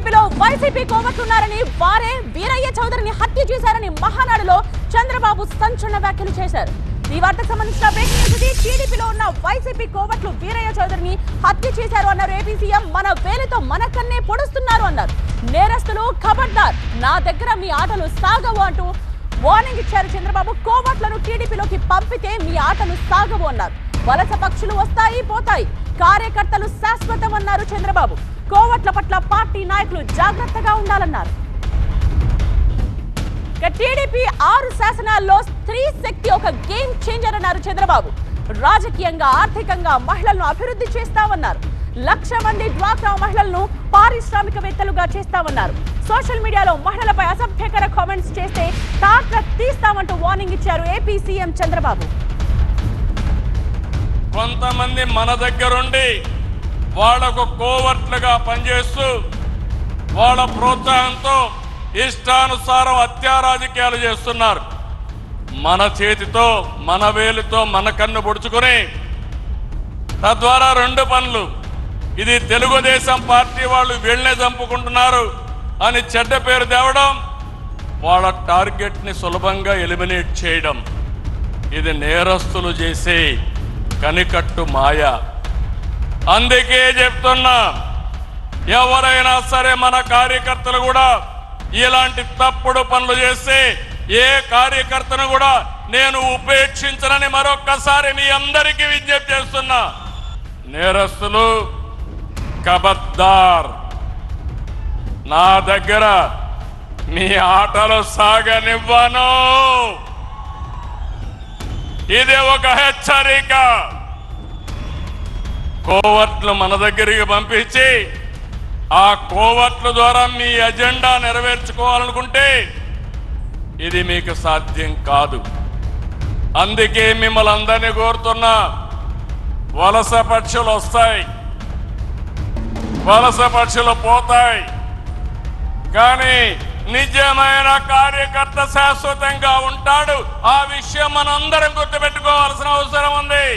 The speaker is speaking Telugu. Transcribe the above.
టీడీపీలో వైసీపీ కోవట్లున్నారని వారే వీరయ్య చౌదరిని హత్య చేశారని మహానాడులో చంద్రబాబు సంచలన వ్యాఖ్యలు చేశారు. ఈ వార్తకు సంబంధించిన బ్రేకింగ్ న్యూస్ ఇది. టీడీపీలో ఉన్న వైసీపీ కోవట్లు వీరయ్య చౌదరిని హత్య చేశారు అన్నారు ఏపీ సీఎం. మన వేలితో మన కన్నే పొడుస్తున్నారు అన్నారు. నేరస్తులు ఖబర్దార్, నా దగ్గర మీ ఆటలు సాగవు అంటూ వార్నింగ్ ఇచ్చారు చంద్రబాబు. కోవట్లను టీడీపీలోకి పంపితే మీ ఆటలు సాగవు అన్నారు. వలస పక్షులు వస్తాయి పోతాయి, కార్యకర్తలు శాశ్వతం అన్నారు చంద్రబాబు. కోవట్ల పట్ల పార్టీ నాయకులు జాగ్రత్తగా ఉండాలన్నారు. టీడీపీ 6 శాసనాల్లో స్త్రీ శక్తి ఒక గేమ్ చేంజర్ అన్నారు చంద్రబాబు. రాజకీయంగా ఆర్థికంగా మహిళలను అభివృద్ధి చేస్తామన్నారు. 1,00,000 మంది డ్వాక్రా మహిళలను పారిశ్రామికవేత్తలుగా చేస్తామన్నారు. సోషల్ మీడియాలో మహిళలపై అసభ్యకర కామెంట్స్ చేస్తే తాట తీస్తామంటూ వార్నింగ్ ఇచ్చారు ఏపీ సీఎం చంద్రబాబు. కొంతమంది మన దగ్గరుండి వాళ్లకు కోవర్ట్లుగా పనిచేస్తూ వాళ్ళ ప్రోత్సాహంతో ఇష్టానుసారం హత్యా రాజకీయాలు చేస్తున్నారు. మన చేతితో మన వేలుతో మన కన్ను పొడుచుకొని తద్వారా 2 పనులు, ఇది తెలుగుదేశం పార్టీ వాళ్ళు వీళ్ళనే చంపుకుంటున్నారు అని చెడ్డ పేరు తేవడం, వాళ్ళ టార్గెట్ ని సులభంగా ఎలిమినేట్ చేయడం, ఇది నేరస్తులు చేసే కనికట్టు మాయ. అందుకే చెప్తున్నా, ఎవరైనా సరే మన కార్యకర్తలు కూడా ఇలాంటి తప్పుడు పనులు చేస్తే ఏ కార్యకర్తను కూడా నేను ఉపేక్షించనని మరొక్కసారి మీ అందరికీ విజ్ఞప్తి చేస్తున్నా. నేరస్తులు ఖబర్దార్, నా దగ్గర మీ ఆటలు సాగనివ్వను. ఇది ఒక హెచ్చరిక. కోవర్ట్లు మన దగ్గరికి పంపించి ఆ కోవర్ట్ల ద్వారా మీ ఎజెండా నెరవేర్చుకోవాలనుకుంటే ఇది మీకు సాధ్యం కాదు. అందుకే మిమ్మల్ని అందరినీ కోరుతున్నా, వలస పక్షులు వస్తాయి, వలస పక్షులు పోతాయి, కానీ నిజమైన కార్యకర్త శాశ్వతంగా ఉంటాడు. ఆ విషయం మనందరం గుర్తుపెట్టుకోవాల్సిన అవసరం ఉంది.